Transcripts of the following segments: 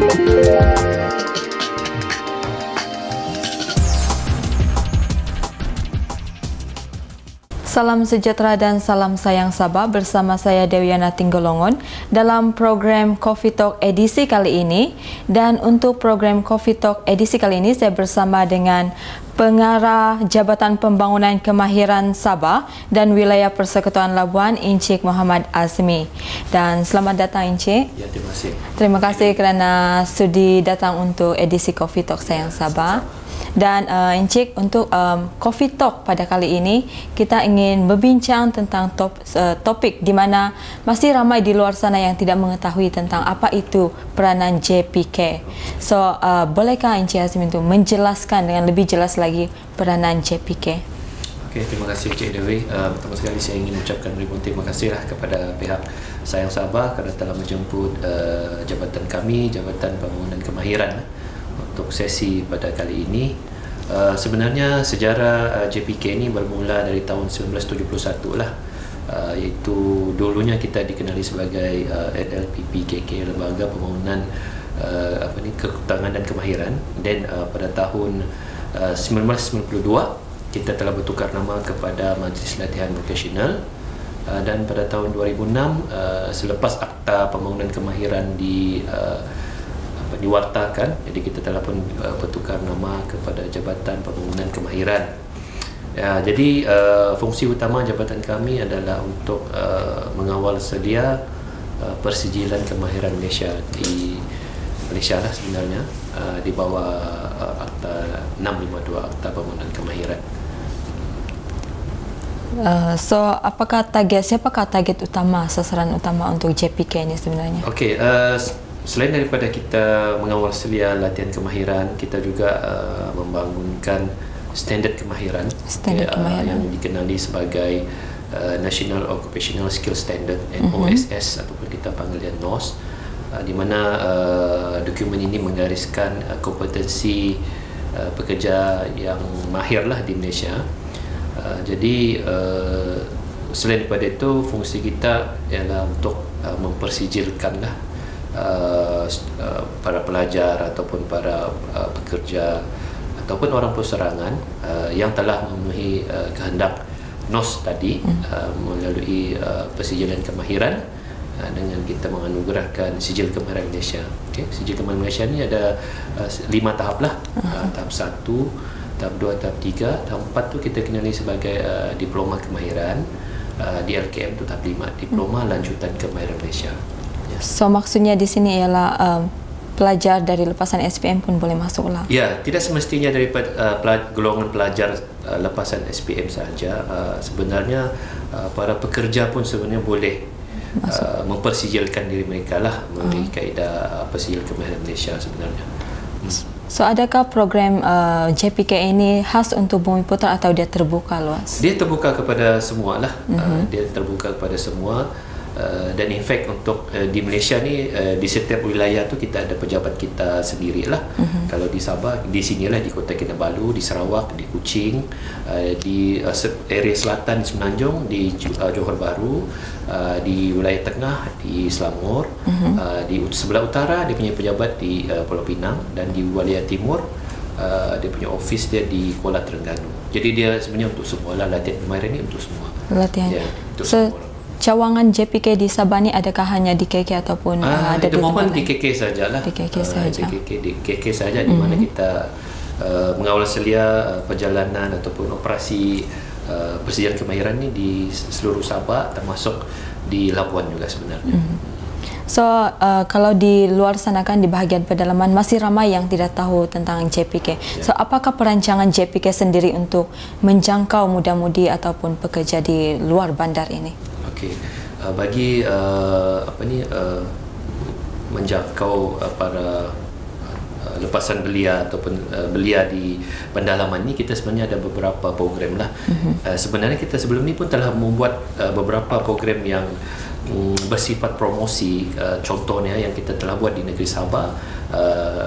Salam sejahtera dan salam sayang Sabah, bersama saya Dewiana Tinggolongon dalam program Coffee Talk edisi kali ini. Dan untuk program Coffee Talk edisi kali ini saya bersama dengan Pengarah Jabatan Pembangunan Kemahiran Sabah dan Wilayah Persekutuan Labuan, Encik Muhammad Azmi. Dan selamat datang Encik. Ya, terima kasih. Terima kasih kerana sudi datang untuk edisi Coffee Talk sayang Sabah. Dan Encik, untuk Coffee Talk pada kali ini kita ingin berbincang tentang topik di mana masih ramai di luar sana yang tidak mengetahui tentang apa itu peranan JPK. So, bolehkah Encik Azmi itu menjelaskan dengan lebih jelas lagi peranan JPK? Okey, terima kasih Cik Dewi. Pertama sekali saya ingin mengucapkan ribuan terima kasihlah kepada pihak Sayang Sabah kerana telah menjemput jabatan kami, Jabatan Pembangunan Kemahiran, untuk sesi pada kali ini. Sebenarnya sejarah JPK ini bermula dari tahun 1971 lah, iaitu dulunya kita dikenali sebagai LLPPKK, Lembaga Pembangunan Kekutangan dan Kemahiran. Dan pada tahun 1992 kita telah bertukar nama kepada Majlis Latihan Vokasional, dan pada tahun 2006 selepas Akta Pembangunan Kemahiran diwartakan, jadi kita telah pun bertukar nama kepada Jabatan Pembangunan Kemahiran. Ya, jadi fungsi utama jabatan kami adalah untuk mengawal sedia persijilan kemahiran Malaysia di Malaysia lah sebenarnya, di bawah Akta 652, Akta Pembangunan Kemahiran. So, siapakah target utama, sasaran utama untuk JPK ini sebenarnya? Okey, selain daripada kita mengawal sedia latihan kemahiran, kita juga membangunkan standard kemahiran, yang dikenali sebagai National Occupational Skill Standard, NOSS, ataupun kita panggil dia NOS, di mana dokumen ini menggariskan kompetensi pekerja yang mahirlah di Malaysia. Jadi selain daripada itu, fungsi kita ialah untuk mempersijilkanlah para pelajar ataupun para pekerja ataupun orang perserangan yang telah memenuhi kehendak NOS tadi melalui persijilan kemahiran, dengan kita menganugerahkan Sijil Kemahiran Malaysia. Okay. Sijil Kemahiran Malaysia ni ada 5 tahap lah. Tahap 1, tahap 2, tahap 3, tahap 4 tu kita kenali sebagai Diploma Kemahiran. Di LKM tu tahap 5, Diploma Lanjutan Kemahiran Malaysia. So, maksudnya di sini ialah pelajar dari lepasan SPM pun boleh masuk lah? Ya, tidak semestinya daripada golongan pelajar lepasan SPM sahaja. Sebenarnya para pekerja pun sebenarnya boleh mempersijilkan diri mereka lah melalui kaedah persijil kemahiran Malaysia sebenarnya. So, adakah program JPK ini khas untuk Bumiputera atau dia terbuka luas? Dia terbuka kepada semua lah. Dia terbuka kepada semua. Dan in fact untuk di Malaysia ni, di setiap wilayah tu kita ada pejabat kita sendirilah. Kalau di Sabah, di sinilah di Kota Kinabalu, di Sarawak, di Kuching, di area selatan di Semenanjung, di Johor Bahru, di wilayah tengah di Selangor, di sebelah utara dia punya pejabat di Pulau Pinang, dan di wilayah timur dia punya office dia di Kuala Terengganu. Jadi dia sebenarnya untuk semua lah, latihan kemahiran ni untuk semua. Latihan. Ya, untuk semua. Cawangan JPK di Sabah ni adakah hanya di KK ataupun ada di tempat lain? Di KK sajalah. Di KK saja. Di KK saja, di mana kita mengawal selia perjalanan ataupun operasi persediaan kemahiran ni di seluruh Sabah, termasuk di Labuan juga sebenarnya. So, kalau di luar sana kan di bahagian pedalaman masih ramai yang tidak tahu tentang JPK. So, apakah perancangan JPK sendiri untuk menjangkau muda-mudi ataupun pekerja di luar bandar ini? Okey, bagi menjangkau para lepasan belia ataupun belia di pendalaman ni, kita sebenarnya ada beberapa program lah. Sebenarnya kita sebelum ni pun telah membuat beberapa program yang bersifat promosi. Contohnya yang kita telah buat di negeri Sabah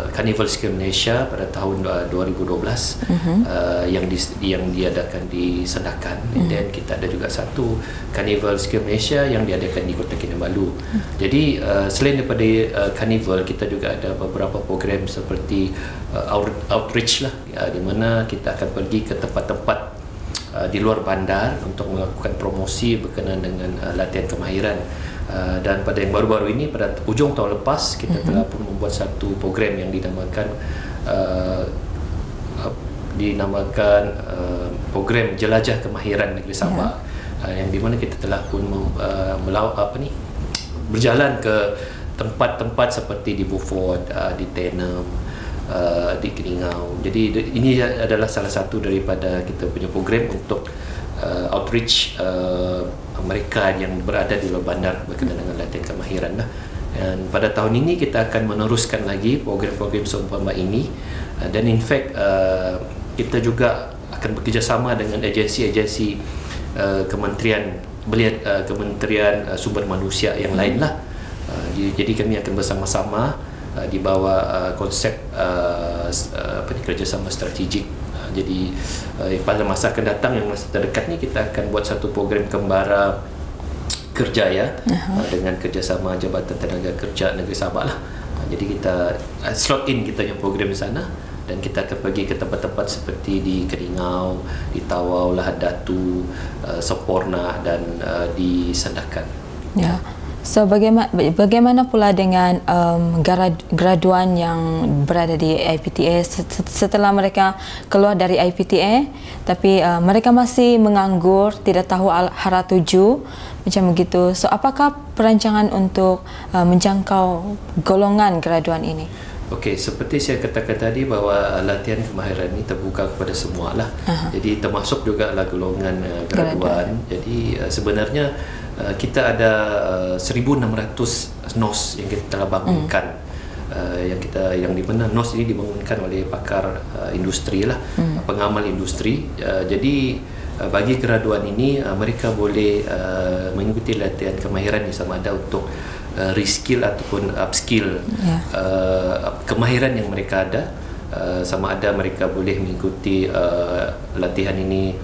Carnival Skill Malaysia pada tahun 2012 yang diadakan di Sandakan. Dan kita ada juga satu Carnival Skill Malaysia yang diadakan di Kota Kinabalu. Jadi selain daripada Carnival, kita juga ada beberapa program seperti outreach lah, di mana kita akan pergi ke tempat-tempat di luar bandar untuk melakukan promosi berkenaan dengan latihan kemahiran. Dan pada yang baru-baru ini, pada hujung tahun lepas, kita telah pun membuat satu program yang dinamakan program Jelajah Kemahiran Negeri Sabah, yang di mana kita telah pun berjalan ke tempat-tempat seperti di Beaufort, di Tenem, di Keningau. Jadi ini adalah salah satu daripada kita punya program untuk outreach mereka yang berada di luar bandar berkenaan dengan latihan kemahiran lah. Dan pada tahun ini kita akan meneruskan lagi program-program seumpama ini, dan in fact kita juga akan bekerjasama dengan agensi-agensi Kementerian Sumber Manusia yang lain lah. Jadi kami akan bersama-sama di bawah konsep kerjasama strategik. Jadi pada masa akan datang, yang masa terdekat ni, kita akan buat satu program kembara kerja dengan kerjasama Jabatan Tenaga Kerja Negeri Sabah lah. Jadi kita slot in kita punya program di sana, dan kita akan pergi ke tempat-tempat seperti di Keningau, di Tawau, Lahad Datu, Semporna dan di Sandakan. Ya. So bagaimana pula dengan graduan yang berada di IPTA setelah mereka keluar dari IPTA, tapi mereka masih menganggur, tidak tahu arah tuju macam begitu. So apakah perancangan untuk menjangkau golongan graduan ini? Okey, seperti saya katakan tadi bahawa latihan kemahiran ini terbuka kepada semua lah. Jadi termasuk juga lah golongan graduan. Jadi sebenarnya kita ada 1,600 NOS yang kita telah bangunkan. Yang di mana NOS ini dibangunkan oleh pakar industri lah, pengamal industri. Jadi bagi graduan ini, mereka boleh mengikuti latihan kemahiran ini sama ada untuk reskill ataupun upskill kemahiran yang mereka ada, sama ada mereka boleh mengikuti latihan ini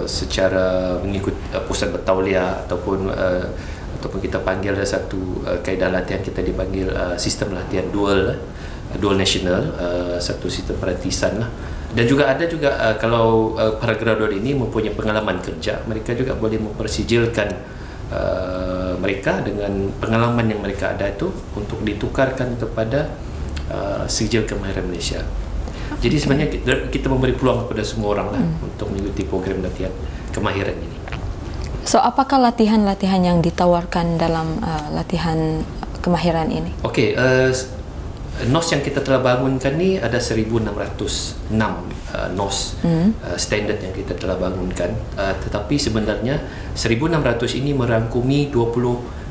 secara mengikut pusat bertauliah ataupun kita panggil ada satu kaedah latihan kita dipanggil sistem latihan dual national, satu sistem peratisan lah. Dan juga ada kalau para graduan ini mempunyai pengalaman kerja, mereka juga boleh mempersijilkan mereka dengan pengalaman yang mereka ada itu untuk ditukarkan kepada sijil kemahiran Malaysia. Jadi sebenarnya kita memberi peluang kepada semua orang lah untuk mengikuti program latihan kemahiran ini. So apakah latihan-latihan yang ditawarkan dalam latihan kemahiran ini? Okey, NOS yang kita telah bangunkan ni ada 1,606 NOS standard yang kita telah bangunkan, tetapi sebenarnya 1,600 ini merangkumi 29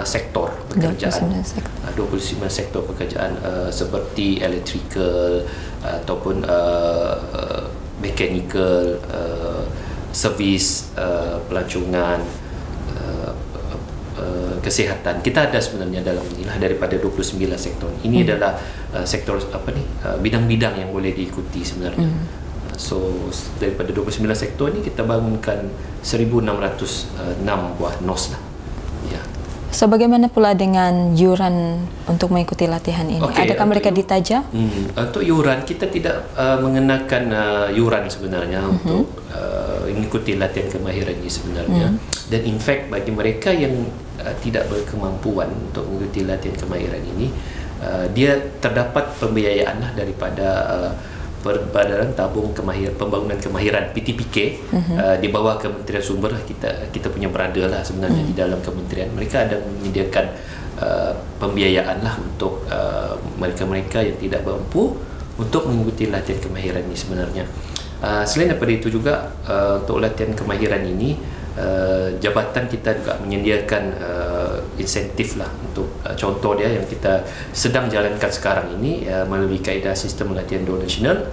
sektor pekerjaan, 29 sektor pekerjaan seperti electrical ataupun mechanical, servis, pelancongan, kesihatan. Kita ada sebenarnya dalam inilah daripada 29 sektor. Ini adalah sektor bidang-bidang yang boleh diikuti sebenarnya. So daripada 29 sektor ni kita bangunkan 1,606 buah NOS lah. Ya. So bagaimana pula dengan yuran untuk mengikuti latihan ini? Adakah mereka ditaja? Untuk yuran kita tidak mengenakan yuran sebenarnya untuk mengikuti latihan kemahiran ini sebenarnya. Dan in fact bagi mereka yang tidak berkemampuan untuk mengikuti latihan kemahiran ini, dia terdapat pembiayaan lah daripada Perbadaran Tabung Pembangunan Kemahiran PTPK, di bawah Kementerian Sumber lah. Kita punya berada lah sebenarnya di dalam kementerian. Mereka ada menyediakan pembiayaan lah untuk mereka-mereka yang tidak mampu untuk mengikuti latihan kemahiran ini sebenarnya. Selain daripada itu juga, untuk latihan kemahiran ini jabatan kita juga menyediakan insentif lah untuk contoh dia yang kita sedang jalankan sekarang ini melalui kaedah sistem latihan dual national,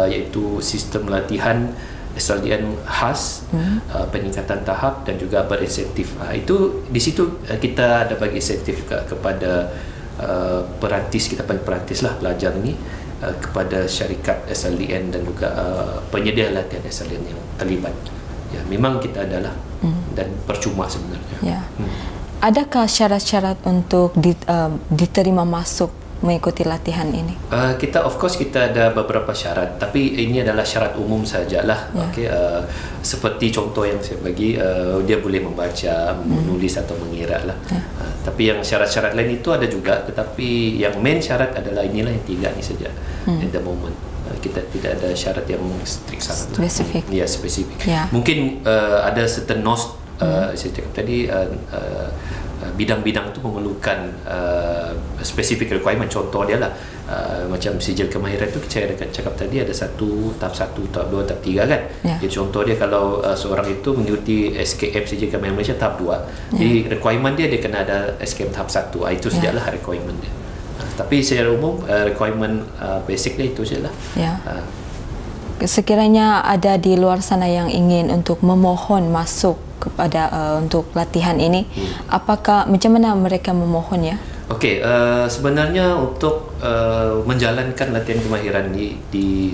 iaitu sistem latihan SLDN khas, peningkatan tahap dan juga berinsentif. Itu di situ kita ada bagi insentif juga kepada perantis, kita panggil perantis lah, pelajar ni kepada syarikat SLDN dan juga penyedia latihan SLDN yang terlibat. Ya, memang kita adalah dan percuma sebenarnya. Ya. Adakah syarat-syarat untuk diterima masuk mengikuti latihan ini? Kita of course kita ada beberapa syarat, tapi ini adalah syarat umum sajalah. Okey, seperti contoh yang saya bagi, dia boleh membaca, menulis atau mengira lah. Tapi yang syarat-syarat lain itu ada juga, tetapi yang main syarat adalah inilah yang 3 ni saja. At the moment kita tidak ada syarat yang strict sangat. Spesifik. Ya, spesifik. Ya. Mungkin ada certain NOS, saya cakap tadi, bidang-bidang itu memerlukan specific requirement. Contoh dia lah, macam sijil kemahiran itu saya cakap tadi ada tahap 1, tahap 2, tahap 3 kan. Jadi contoh dia kalau seorang itu mengikuti SKM sijil kemahiran Malaysia tahap 2, jadi requirement dia kena ada SKM tahap 1. Itu sajalah requirement dia. Tapi secara umum requirement basic dia itu sajalah. Sekiranya ada di luar sana yang ingin untuk memohon masuk kepada untuk latihan ini, apakah macam mana mereka memohon ya? Okey, sebenarnya untuk menjalankan latihan kemahiran di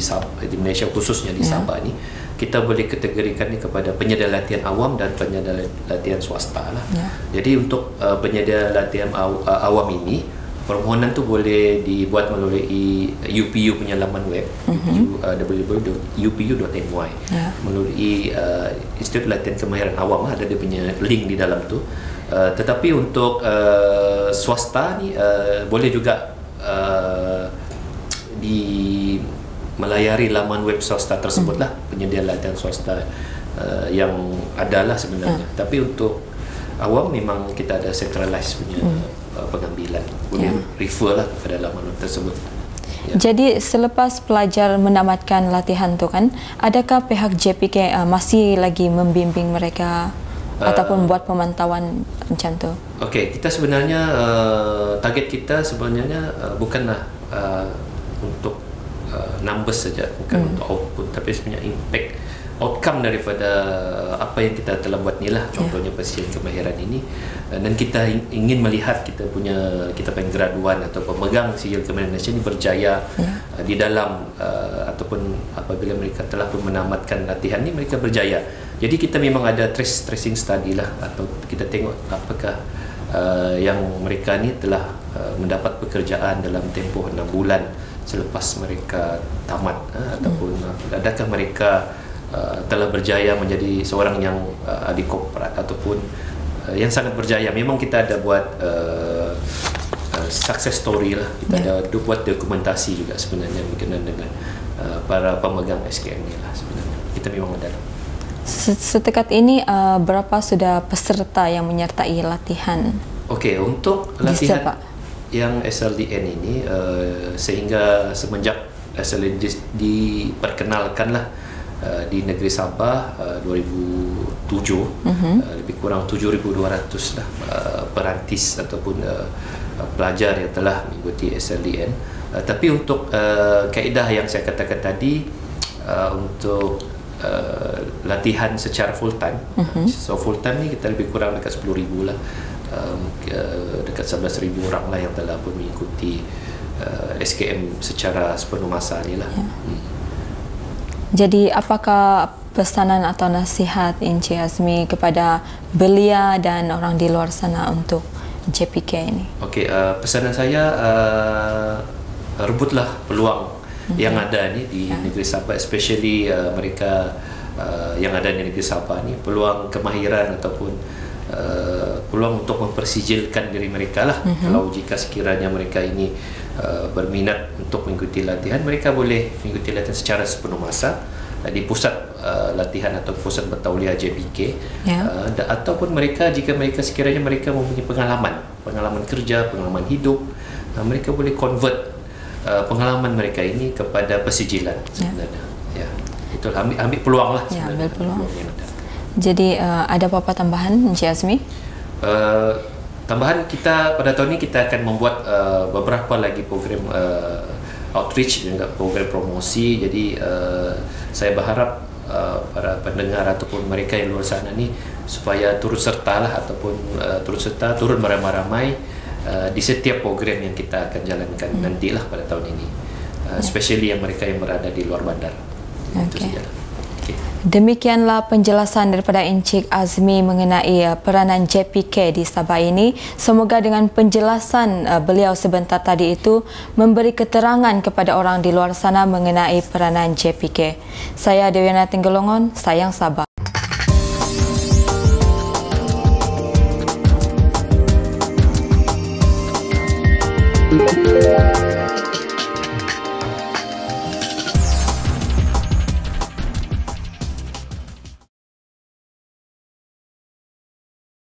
Malaysia, khususnya di Sabah ni, kita boleh kategorikan ni kepada penyedia latihan awam dan penyedia latihan swasta lah. Jadi untuk penyedia latihan awam ini, permohonan tu boleh dibuat melalui UPU punya laman web, www.upu.my, melalui Institut Latihan Kemahiran Awam, ada dia punya link di dalam tu. Tetapi untuk swasta ni boleh juga di melayari laman web swasta tersebut lah, penyedia latihan swasta yang adalah sebenarnya. Tapi untuk awam memang kita ada centralized punya pengambilan, boleh refer lah kepada laman tersebut. Jadi selepas pelajar menamatkan latihan tu kan, adakah pihak JPK masih lagi membimbing mereka ataupun buat pemantauan macam tu? Okey, kita sebenarnya target kita sebenarnya bukanlah untuk numbers saja, bukan untuk output, tapi sebenarnya impact, outcome daripada apa yang kita telah buat ni lah. Contohnya persijil kemahiran ini, dan kita ingin melihat kita panggil graduan atau pemegang sijil kemahiran Malaysia ini berjaya di dalam ataupun apabila mereka telah pun menamatkan latihan ni, mereka berjaya. Jadi kita memang ada tracing study lah, atau kita tengok apakah yang mereka ni telah mendapat pekerjaan dalam tempoh 6 bulan selepas mereka tamat, ataupun adakah mereka telah berjaya menjadi seorang yang adikoprat ataupun yang sangat berjaya. Memang kita ada buat success story lah, kita ada buat dokumentasi juga sebenarnya berkenaan dengan para pemegang SKM ni lah sebenarnya. Kita memang ada. Setakat ini berapa sudah peserta yang menyertai latihan? Okey, untuk latihan yang SLDN ini sehingga semenjak SLDN diperkenalkan lah di negeri Sabah 2007, lebih kurang 7,200 lah perantis ataupun pelajar yang telah mengikuti SLDN. Tapi untuk kaedah yang saya katakan tadi, untuk latihan secara full time, so full time ni kita lebih kurang dekat 10,000 lah, dekat 11,000 orang lah yang telah pun mengikuti SKM secara sepenuh masa ni lah. Jadi apakah pesanan atau nasihat Encik Azmi kepada belia dan orang di luar sana untuk JPK ini? Okey, pesanan saya, rebutlah peluang yang ada ni di negeri Sabah, especially mereka yang ada di negeri Sabah ni, peluang kemahiran ataupun peluang untuk mempersijilkan diri mereka lah. Kalau jika sekiranya mereka ini berminat untuk mengikuti latihan, mereka boleh mengikuti latihan secara sepenuh masa di pusat latihan atau pusat bertauliah JPK, ataupun mereka, jika mereka sekiranya mereka mempunyai pengalaman kerja, pengalaman hidup, mereka boleh convert pengalaman mereka ini kepada persijilan sebenarnya. Itu ambil peluang lah sebenarnya. Ambil peluang. Jadi ada apa-apa tambahan Encik Azmi? Tambahan, kita pada tahun ini kita akan membuat beberapa lagi program outreach dan juga program promosi. Jadi saya berharap para pendengar ataupun mereka yang luar sana ni supaya turut serta lah, ataupun turun beramai-ramai di setiap program yang kita akan jalankan nantilah pada tahun ini, especially yang mereka yang berada di luar bandar. Itu sajalah. Demikianlah penjelasan daripada Encik Azmi mengenai peranan JPK di Sabah ini. Semoga dengan penjelasan beliau sebentar tadi itu memberi keterangan kepada orang di luar sana mengenai peranan JPK. Saya Dewiana Tenggolongon, sayang Sabah.